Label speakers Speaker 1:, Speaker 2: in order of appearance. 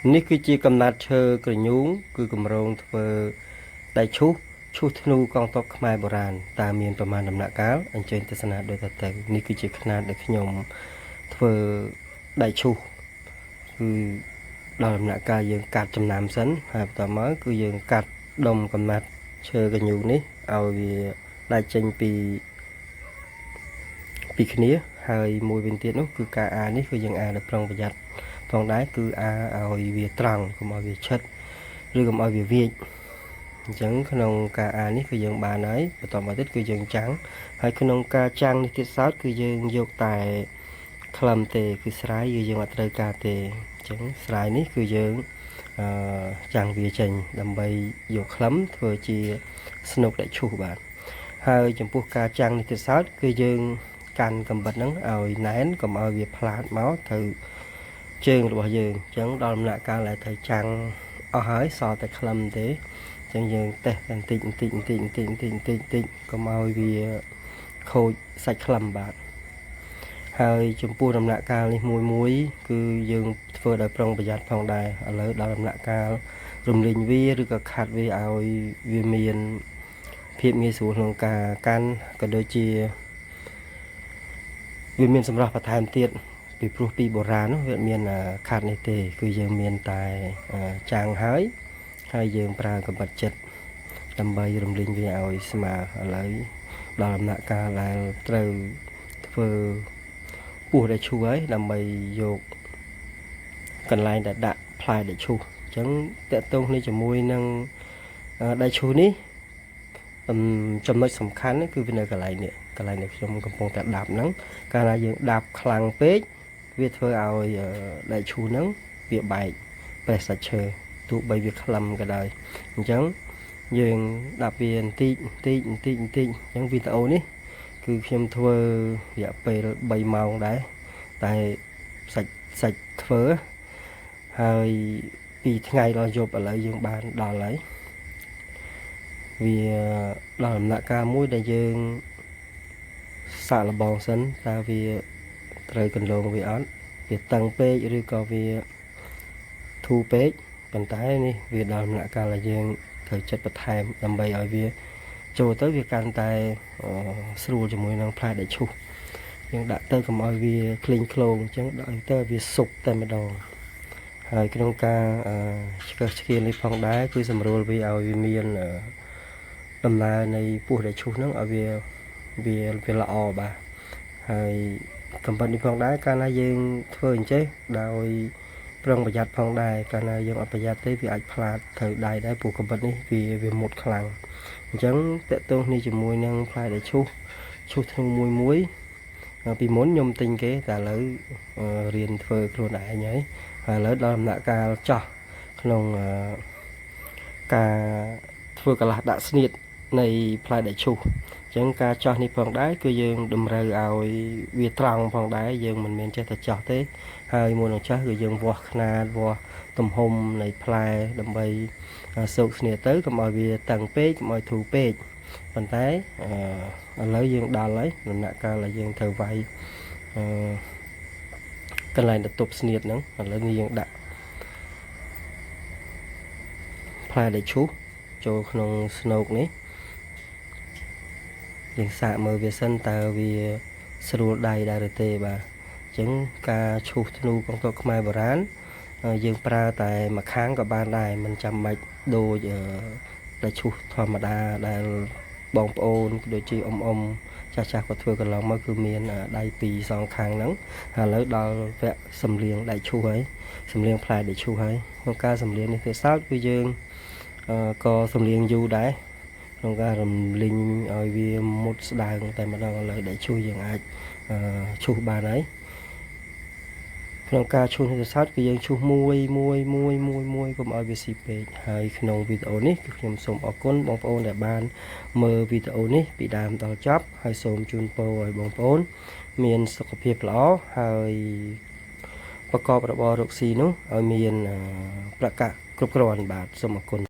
Speaker 1: នេះគឺជាកំណាត់ឈើក្រញូងគឺកម្រងធ្វើដៃឈូសធ្នូកងទ័ពខ្មែរបុរាណតើមានប្រមាណដំណាក់កាលអញ្ជើញទស្សនាដូចទៅនេះគឺជាຂະຫນາດដែលខ្ញុំធ្វើដៃឈូសគឺដល់ដំណាក់កាលយើងកាត់ចំណាំសិនហើយបន្តមកគឺយើងកាត់ដុំកំណាត់ឈើក្រញូងនេះឲ្យវាដាច់ចេញពីគ្នាហើយមួយវិញទៀតនោះគឺការអានេះគឺយើងអាដោយប្រុងប្រយ័ត្នផងដែរគឺអាឲ្យវាត្រង់កុំឲ្យវាឆិតឬកុំឲ្យវាវាចអញ្ចឹងក្នុងការអានេះគឺយើងបានហើយបន្តមកទៀតគឺយើងចាំងហើយក្នុងការចាំងនេះទៀតសោតគឺយើងយកតែក្លឹមទេគឺស្រាយយើងអត់ត្រូវការទេអញ្ចឹងស្រាយនេះគឺយើងចាំងវាចេញដើម្បីយកក្លឹមធ្វើជាស្នូកដែលឈូសបាទហើយចំពោះការចាំងនេះទៀតសោតគឺយើងកាន់កំបិតហ្នឹងឲ្យណែនកុំឲ្យវាផ្លាតមកទៅជើងរបស់យើងអញ្ចឹងដល់ដំណាក់កាលដែលត្រូវចាំងអស់ហើយសល់តែក្លឹមទេអញ្ចឹងយើងតេស្តបន្តិចកុំឲ្យវាខូចសាច់ក្លឹមបាទហើយចំពោះដំណាក់កាលនេះមួយគឺយើងធ្វើដោយប្រុងប្រយ័ត្នផងដែរឥឡូវដល់ដំណាក់កាលរំលីងវាឬក៏ខាត់វាឲ្យវាមានភាពងាយស្រួលក្នុងការកាន់ក៏ដូចជាវាមានសម្រាប់បន្ថែមទៀតពីព្រោះពីបុរាណនោះវាមានខាត់នេះទេគឺយើងមានតែចាំងហើយយើងប្រើកំបិតចិត្តដើម្បីរំលីងវាឲ្យស្មើឥឡូវដល់ដំណាក់កាលដែលត្រូវធ្វើពោះដែលឈូសហើយដើម្បីយកកន្លែងដែលដាក់ផ្លែដែលឈូសអញ្ចឹងតកតងគ្នាជាមួយនឹងដៃឈូសនេះចំណុចសំខាន់គឺវានៅកន្លែងនេះខ្ញុំកំពុងតែដាប់ហ្នឹងកាលណាយើងដាប់ខ្លាំងពេកវាធ្វើឲ្យដៃឈូសហ្នឹងវាបែកប្រេះសាច់ឈើទោះបីវាក្លឹមក៏ដោយអញ្ចឹងយើងដាប់វាបន្តិចអញ្ចឹងវីដេអូនេះគឺខ្ញុំធ្វើរយៈពេល3ម៉ោងដែរតែសាច់ធ្វើហើយ2ថ្ងៃដល់យប់ឥឡូវយើងបានដល់ហើយវាដល់ដំណាក់កាលមួយដែលយើងសាកល្បងសិនតើវាត្រូវកន្លងវាអត់វាតឹងពេកឬក៏វាធូរពេកប៉ុន្តែនេះវាដល់ដំណាក់កាលដែលយើងត្រូវចិត្តបន្ថែមដើម្បីឲ្យវាចូលទៅវាកាន់តែស្រួលជាមួយនឹងផ្លែដែលឈូសយើងដាក់ទៅកុំឲ្យវាក្លែងក្លោងអញ្ចឹងដាក់ទៅវាសុបតែម្ដងហើយក្នុងការឆ្កឹះឆ្កៀននេះផងដែរគឺសម្រួលវាឲ្យវាមានដំណើរនៃពោះដែលឈូសហ្នឹងឲ្យវាល្អបាទហើយកំបិតនេះផងដែរកាលណាយើងធ្វើអញ្ចេះដោយប្រុងប្រយ័ត្នផងដែរកាលណាយើងអត់ប្រយ័ត្នទេវាអាចផ្លាតត្រូវដៃដែរព្រោះកំបិតនេះវាមុតខ្លាំងអញ្ចឹងតកតងនេះជាមួយនឹងផ្លែដែលឈូសធ្នូមួយពីមុនខ្ញុំទិញគេតែឥឡូវរៀនធ្វើខ្លួនឯងហើយឥឡូវដល់ដំណាក់កាលចោះក្នុងការធ្វើកន្លះដាក់ស្នៀតនៃផ្លែដែលឈូសអញ្ចឹងការចោះនេះផងដែរគឺយើងតម្រូវឲ្យវាត្រង់ផងដែរយើងមិនមែនចេះតែចោះទេហើយមុននឹងចោះគឺយើងវាស់ຂະຫນາດវាស់ទំហំនៃផ្លែដើម្បីសោកស្នៀតទៅកុំឲ្យវាតឹងពេកកុំឲ្យធូរពេកប៉ុន្តែឥឡូវយើងដល់ហើយដំណាក់កាលដែលយើងត្រូវវាយកន្លែងទៅទប់ស្នៀតហ្នឹងឥឡូវនេះយើងដាក់ផ្លែដែលឈូសចូលក្នុងស្នូកនេះយើងសាកមើលវាសិនតើវាស្រួលដៃដែរឬទេបាទអញ្ចឹងការឈូសធ្នូកងទ័ពខ្មែរបុរាណយើងប្រើតែមួយខាងក៏បានដែរមិនចាំបាច់ដូចតែឈូសធម្មតាដែលបងប្អូនដូចជាអ៊ំចាស់គាត់ធ្វើកន្លងមកគឺមានដៃពីរសងខាងហ្នឹងឥឡូវដល់វគ្គសម្លៀងដៃឈូសហើយសម្លៀងផ្លែដៃឈូសហើយក្នុងការសម្លៀងនេះទៅសោតគឺយើងក៏សម្លៀងយូរដែរក្នុងការរំលីងឲ្យវាមុតស្ដើងតែម្ដងឥឡូវដៃឈូសយើងអាចឈូសបានហើយក្នុងការឈូសនេះទៅសោតគឺយើងឈូសមួយកុំឲ្យវាស៊ីពេកហើយក្នុងវីដេអូនេះគឺខ្ញុំសូមអរគុណបងប្អូនដែលបានមើលវីដេអូនេះពីដើមដល់ចប់ហើយសូមជូនពរឲ្យបងប្អូនមានសុខភាពល្អហើយប្រកបរបររកស៊ីនោះឲ្យមានប្រកាសគ្រប់គ្រាន់បាទសូមអរគុណ